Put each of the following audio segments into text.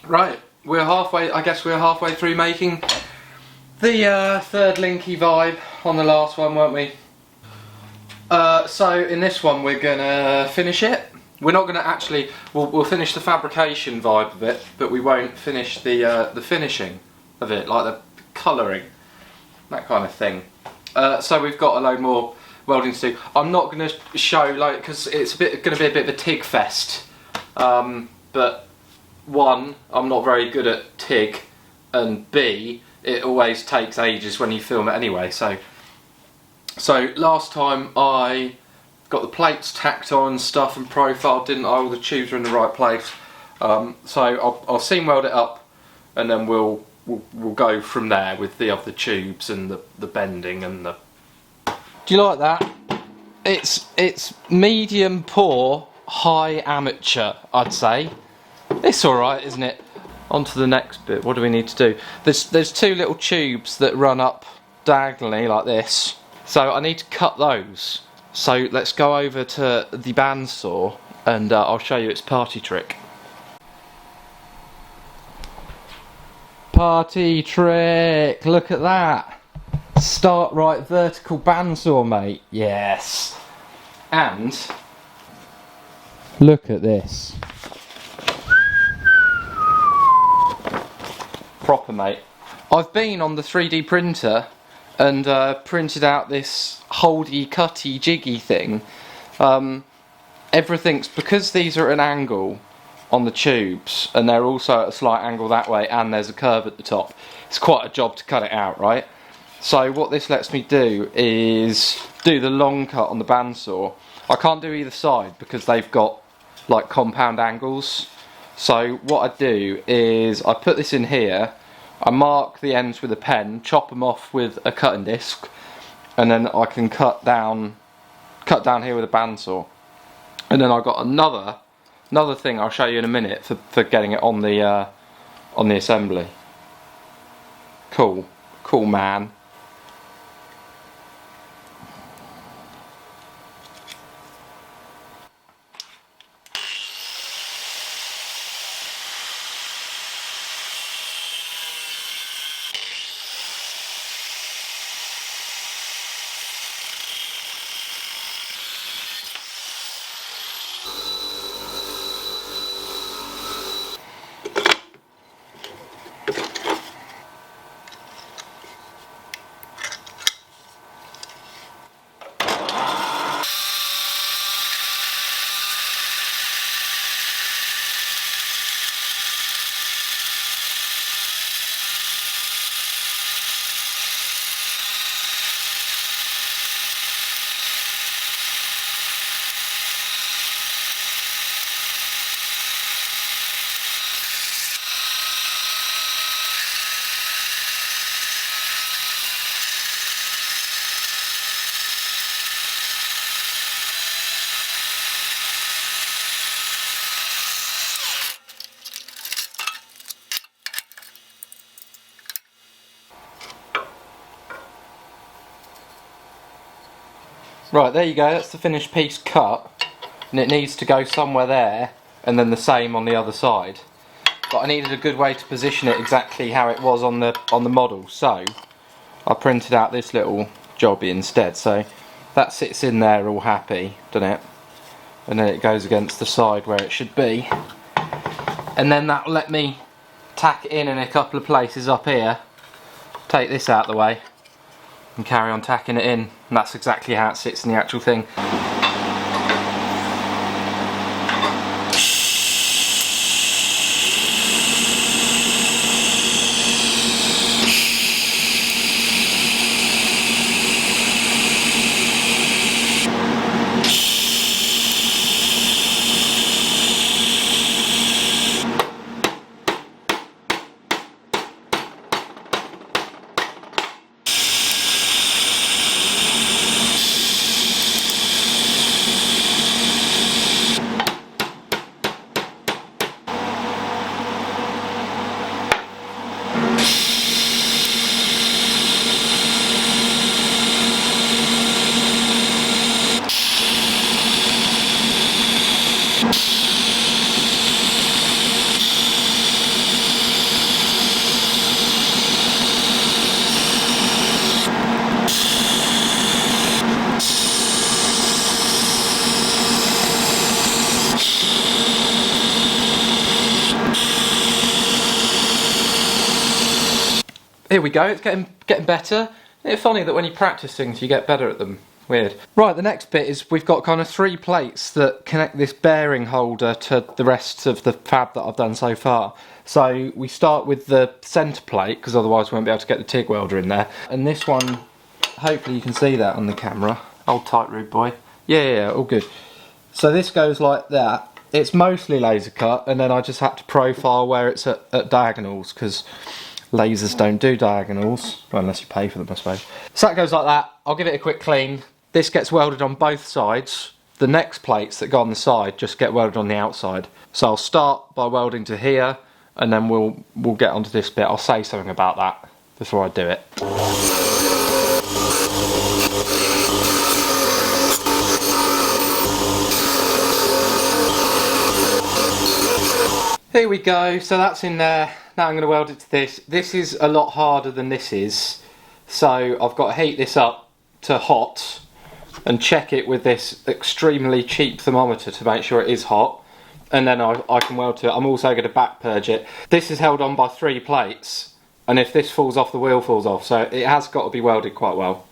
Right, we're halfway. I guess we're halfway through making the third linky vibe on the last one, weren't we? So in this one we're gonna finish it. We're not gonna actually. We'll finish the fabrication vibe of it, but we won't finish the finishing of it, like the colouring, that kind of thing. So we've got a load more welding to do. I'm not gonna show, like, because it's gonna be a bit of a TIG fest. But one, I'm not very good at TIG, and B, it always takes ages when you film it anyway. So last time I got the plates tacked on and stuff and profiled, didn't I? All the tubes are in the right place. So I'll seam weld it up, and then we'll go from there with the other tubes and the bending and the. Do you like that? It's medium poor, high amateur, I'd say. It's all right, isn't it? On to the next bit. What do we need to do? There's two little tubes that run up diagonally like this. So I need to cut those. So let's go over to the bandsaw and I'll show you its party trick. Party trick! Look at that! Start right vertical bandsaw, mate. Yes! And look at this. Proper, mate. I've been on the 3D printer and printed out this holdy, cutty, jiggy thing. Everything's, because these are at an angle on the tubes and they're also at a slight angle that way and there's a curve at the top, it's quite a job to cut it out, right? So what this lets me do is do the long cut on the bandsaw. I can't do either side because they've got like compound angles. So what I do is I put this in here, I mark the ends with a pen, chop them off with a cutting disc, and then I can cut down here with a bandsaw. And then I've got another thing I'll show you in a minute for getting it on the assembly. Cool man. Right, there you go, that's the finished piece cut, and it needs to go somewhere there and then the same on the other side. But I needed a good way to position it exactly how it was on the model, so I printed out this little jobby instead. So that sits in there all happy, doesn't it? And then it goes against the side where it should be. And then that'll let me tack it in a couple of places up here, take this out of the way, and carry on tacking it in, and that's exactly how it sits in the actual thing. Here we go, it's getting better. Isn't it funny that when you practice things you get better at them? Weird. Right, the next bit is we've got kind of 3 plates that connect this bearing holder to the rest of the fab that I've done so far. So we start with the centre plate, because otherwise we won't be able to get the TIG welder in there. And this one, hopefully you can see that on the camera. Hold tight, rude boy. Yeah, all good. So this goes like that. It's mostly laser cut, and then I just had to profile where it's at diagonals, because lasers don't do diagonals, well, unless you pay for them, I suppose. So that goes like that. I'll give it a quick clean. This gets welded on both sides. The next plates that go on the side just get welded on the outside. So I'll start by welding to here, and then we'll get onto this bit. I'll say something about that before I do it. Here we go, so that's in there. Now I'm going to weld it to this. This is a lot harder than this is, so I've got to heat this up to hot and check it with this extremely cheap thermometer to make sure it is hot, and then I can weld to it. I'm also going to back purge it. This is held on by 3 plates, and if this falls off, the wheel falls off, so it has got to be welded quite well.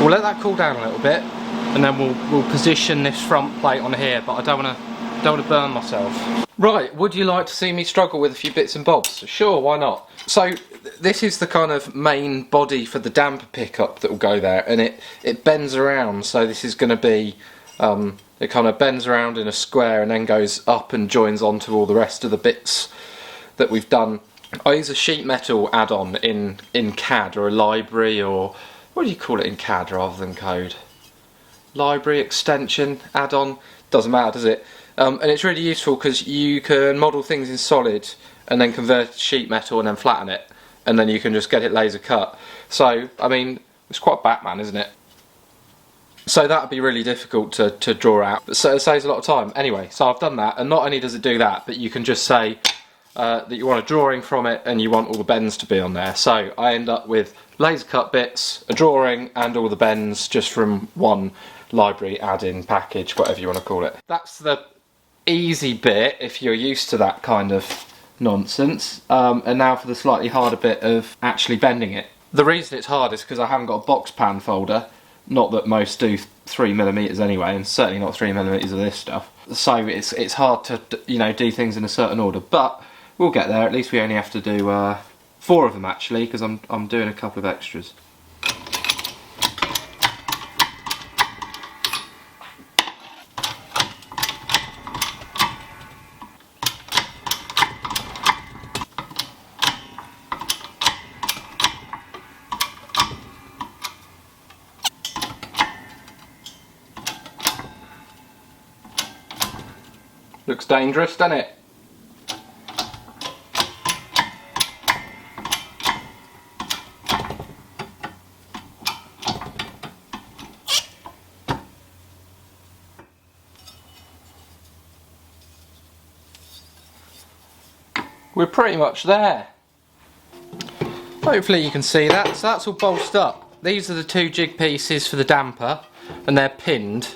We'll let that cool down a little bit, and then we'll position this front plate on here, but I don't want to burn myself. Right, would you like to see me struggle with a few bits and bobs? Sure, why not? So this is the kind of main body for the damper pickup that will go there, and it bends around, so this is going to be, it kind of bends around in a square and then goes up and joins onto all the rest of the bits that we've done. I use a sheet metal add-on in CAD, or a library, or what do you call it in CAD rather than code? Library, extension, add-on, doesn't matter, does it? And it's really useful because you can model things in solid and then convert it to sheet metal and then flatten it, and then you can just get it laser cut. So, I mean, it's quite Batman, isn't it? So that would be really difficult to draw out, so it saves a lot of time. Anyway, so I've done that, and not only does it do that, but you can just say that you want a drawing from it and you want all the bends to be on there. So I end up with laser cut bits, a drawing, and all the bends just from one library add-in package, whatever you want to call it. That's the easy bit if you're used to that kind of nonsense. And now for the slightly harder bit of actually bending it. The reason it's hard is because I haven't got a box pan folder. Not that most do 3mm anyway, and certainly not 3mm of this stuff. So it's hard to, you know, do things in a certain order, but we'll get there. At least we only have to do 4 of them actually, because I'm doing a couple of extras. Looks dangerous, doesn't it? We're pretty much there. Hopefully you can see that. So that's all bolted up. These are the 2 jig pieces for the damper, and they're pinned,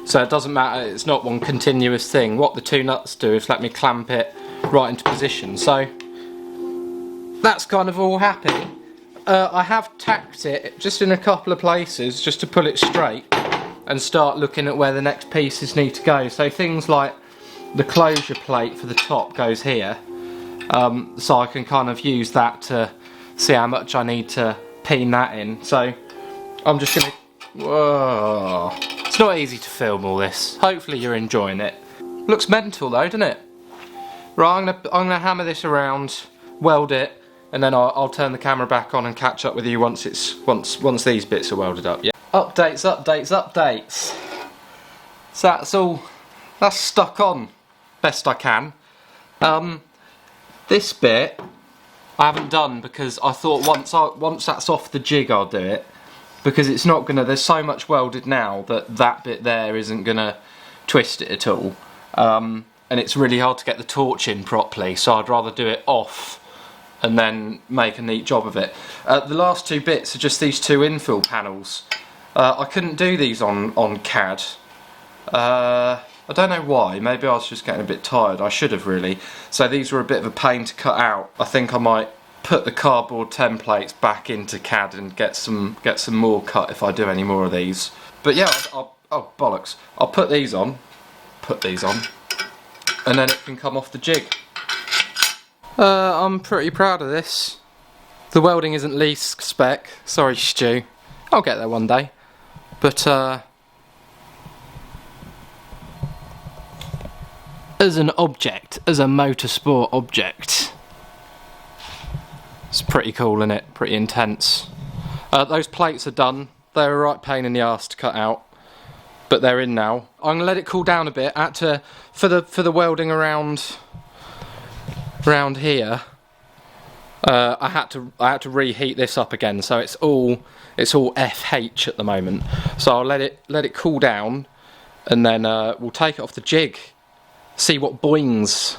so it doesn't matter, it's not one continuous thing. What the 2 nuts do is let me clamp it right into position. So that's kind of all happy. I have tacked it just in a couple of places just to pull it straight and start looking at where the next pieces need to go. So things like the closure plate for the top goes here. So I can kind of use that to see how much I need to pin that in. So I'm just gonna... Whoa. It's not easy to film all this. Hopefully you're enjoying it. Looks mental though, doesn't it? Right, I'm gonna hammer this around, weld it, and then I'll turn the camera back on and catch up with you once these bits are welded up. Yeah. Updates, updates, updates. So that's stuck on best I can. This bit I haven't done because I thought once that's off the jig I'll do it, because it's not gonna, there's so much welded now that bit there isn't gonna twist it at all, and it's really hard to get the torch in properly, so I'd rather do it off and then make a neat job of it. The last 2 bits are just these 2 infill panels. I couldn't do these on CAD. I don't know why, maybe I was just getting a bit tired. I should have really. So these were a bit of a pain to cut out. I think I might put the cardboard templates back into CAD and get some more cut if I do any more of these. But yeah, oh bollocks. I'll put these on, and then it can come off the jig. I'm pretty proud of this. The welding isn't least spec. Sorry, Stu. I'll get there one day. But as an object, as a motorsport object, it's pretty cool, isn't it? Pretty intense. Those plates are done. They're a right pain in the arse to cut out, but they're in now. I'm gonna let it cool down a bit. For the welding around here. I had to reheat this up again, so it's all FH at the moment. So I'll let it cool down, and then we'll take it off the jig. See what boings.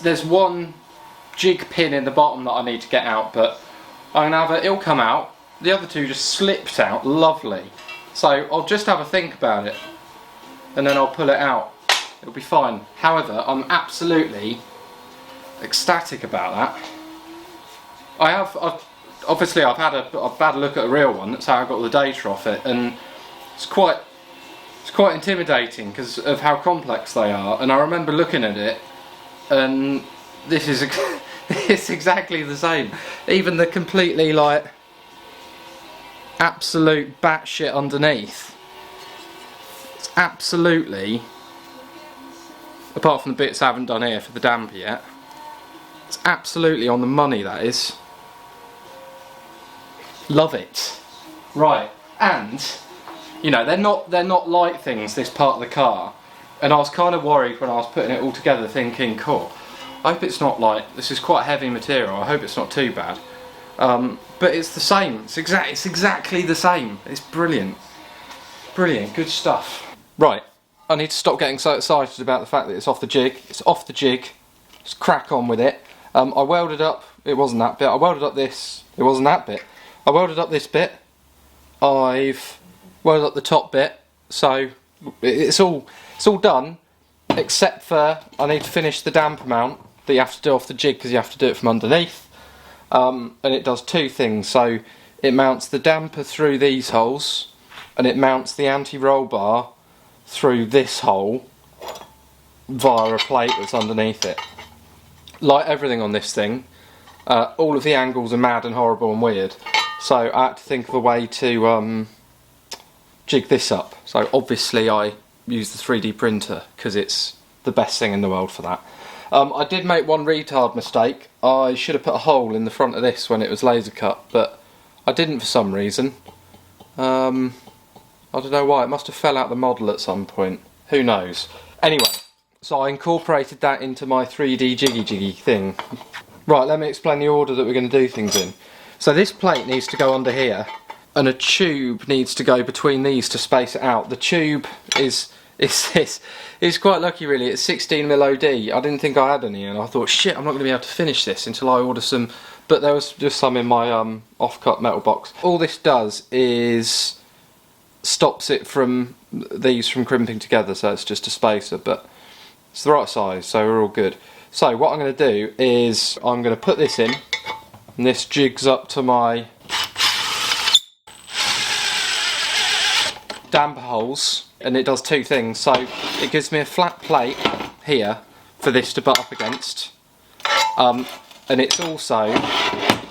There's one jig pin in the bottom that I need to get out, but I'm gonna have it. It'll come out. The other 2 just slipped out, lovely. So I'll just have a think about it, and then I'll pull it out. It'll be fine. However, I'm absolutely ecstatic about that. I've had a look at a real one. That's how I got the data off it, and it's quite intimidating because of how complex they are. And I remember looking at it, and this is it's exactly the same. Even the completely like absolute batshit underneath, it's absolutely apart from the bits I haven't done here for the damper yet. It's absolutely on the money, that is. Love it. Right, and you know, they're not light things, this part of the car, and I was kind of worried when I was putting it all together, thinking, cool, I hope it's not like, this is quite heavy material, I hope it's not too bad. But it's the same, it's exactly the same. It's brilliant. Brilliant, good stuff. Right, I need to stop getting so excited about the fact that it's off the jig. It's off the jig, let's crack on with it. I welded up, it wasn't that bit, I welded up this, it wasn't that bit. I welded up this bit, I've welded up the top bit, so it's all done, except for I need to finish the damper mount that you have to do off the jig because you have to do it from underneath. And it does two things, so it mounts the damper through these holes and it mounts the anti-roll bar through this hole via a plate that's underneath it. Like everything on this thing, all of the angles are mad and horrible and weird, so I had to think of a way to jig this up. So obviously I use the 3D printer because it's the best thing in the world for that. I did make one retard mistake. I should have put a hole in the front of this when it was laser cut, but I didn't for some reason. I don't know why, it must have fell out the model at some point. Who knows? Anyway, so I incorporated that into my 3D jiggy thing. Right, let me explain the order that we're going to do things in. So this plate needs to go under here, and a tube needs to go between these to space it out. The tube is quite lucky really, it's 16mm OD. I didn't think I had any and I thought, shit, I'm not going to be able to finish this until I order some, but there was just some in my off-cut metal box. All this does is stops it from these from crimping together, so it's just a spacer, but it's the right size, so we're all good. So what I'm going to do is I'm going to put this in, and this jigs up to my damper holes, and it does two things. So it gives me a flat plate here for this to butt up against, and it's also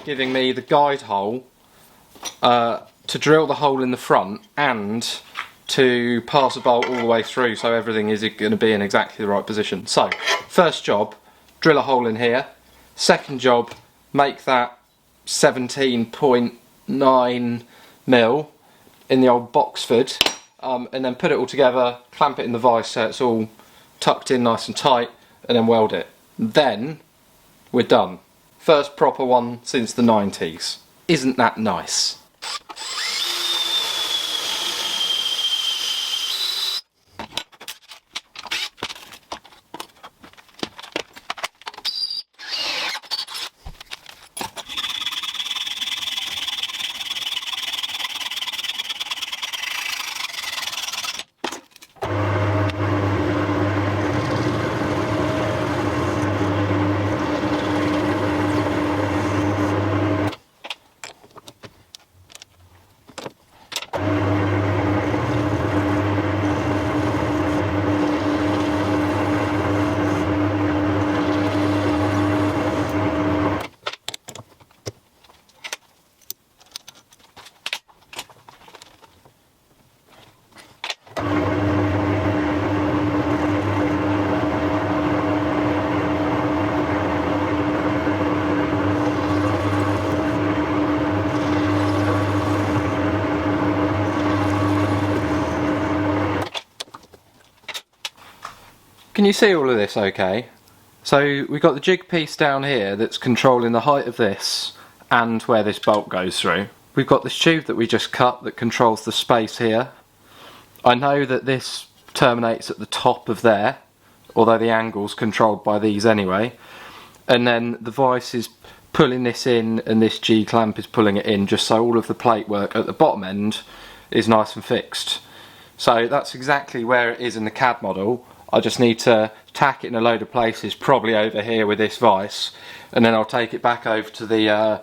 giving me the guide hole to drill the hole in the front and to pass a bolt all the way through, so everything is going to be in exactly the right position. So first job, drill a hole in here. Second job, make that 17.9mm in the old Boxford, and then put it all together, clamp it in the vise so it's all tucked in nice and tight, and then weld it. Then we're done. First proper one since the 90s. Isn't that nice? Can you see all of this okay? So we've got the jig piece down here that's controlling the height of this and where this bolt goes through. We've got this tube that we just cut that controls the space here. I know that this terminates at the top of there, although the angle's controlled by these anyway. And then the vise is pulling this in and this G-clamp is pulling it in, just so all of the plate work at the bottom end is nice and fixed. So that's exactly where it is in the CAD model. I just need to tack it in a load of places, probably over here with this vise, and then I'll take it back over to the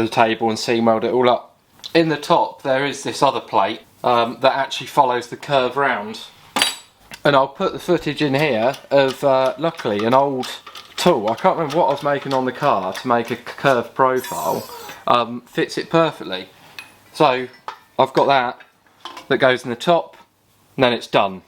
table and seam weld it all up. In the top there is this other plate that actually follows the curve round, and I'll put the footage in here of luckily an old tool. I can't remember what I was making on the car to make a curved profile. Fits it perfectly. So I've got that goes in the top, and then it's done.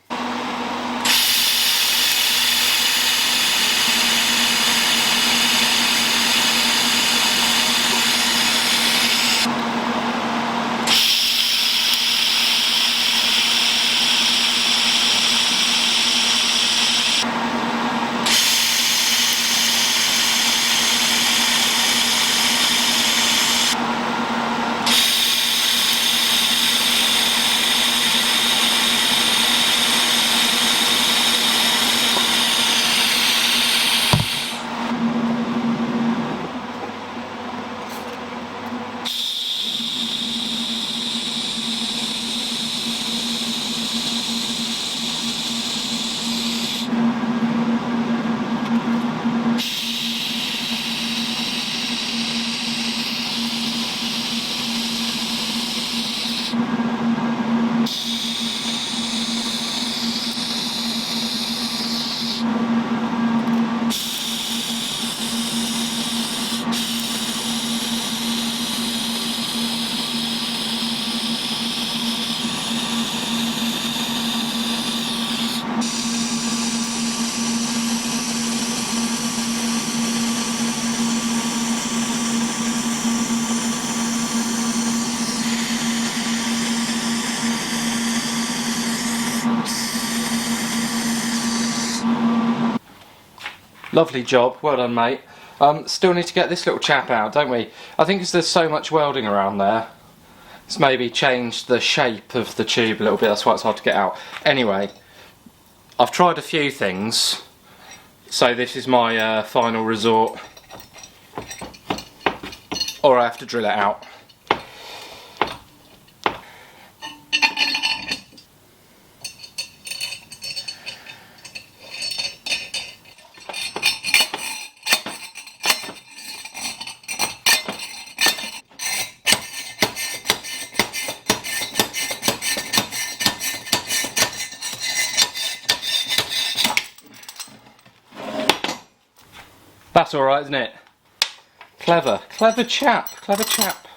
Lovely job, well done mate. Still need to get this little chap out, don't we? I think because there's so much welding around there, it's maybe changed the shape of the tube a little bit, that's why it's hard to get out. Anyway, I've tried a few things, so this is my final resort. Or I have to drill it out. That's alright, isn't it? Clever. Clever chap. Clever chap.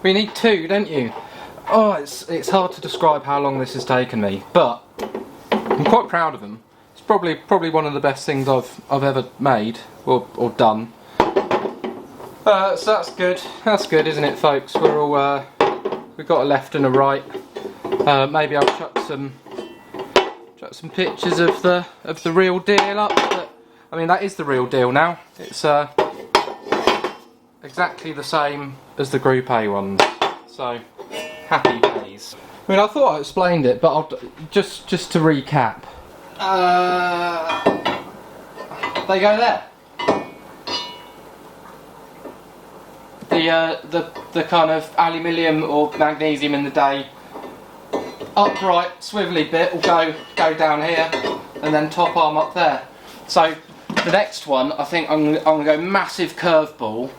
We need two, don't you? Oh, it's hard to describe how long this has taken me, but I'm quite proud of them. It's probably one of the best things I've ever made or done. So that's good. That's good, isn't it, folks? We're all we've got a left and a right. Maybe I'll chuck some pictures of the real deal up. But, I mean, that is the real deal now. It's exactly the same as the Gr.A ones. So happy days. I mean, I thought I explained it, but I'll just to recap. They go there. The kind of aluminium or magnesium in the day upright swivelly bit will go down here, and then top arm up there. So the next one, I think I'm gonna go massive curveball.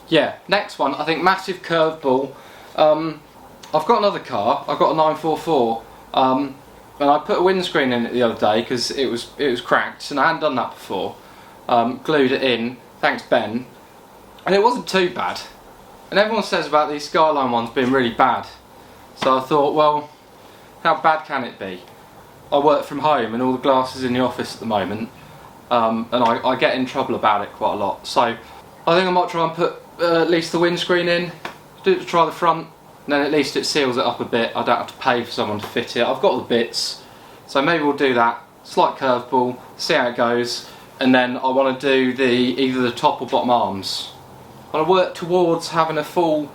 Yeah, next one I think massive curveball. I've got another car. I've got a 944, and I put a windscreen in it the other day because it was cracked, and I hadn't done that before. Glued it in, thanks Ben, and it wasn't too bad. And everyone says about these Skyline ones being really bad. So I thought, well, how bad can it be? I work from home and all the glass is in the office at the moment, and I get in trouble about it quite a lot. So I think I might try and put at least the windscreen in, try the front, and then at least it seals it up a bit. I don't have to pay for someone to fit it. I've got the bits, so maybe we'll do that. Slight curveball, see how it goes, and then I want to do either the top or bottom arms. I want to work towards having a full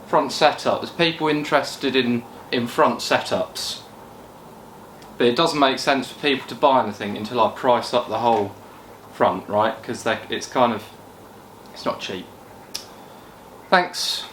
front setup. There's people interested in front setups, but it doesn't make sense for people to buy anything until I price up the whole front, right? Because it's not cheap. Thanks.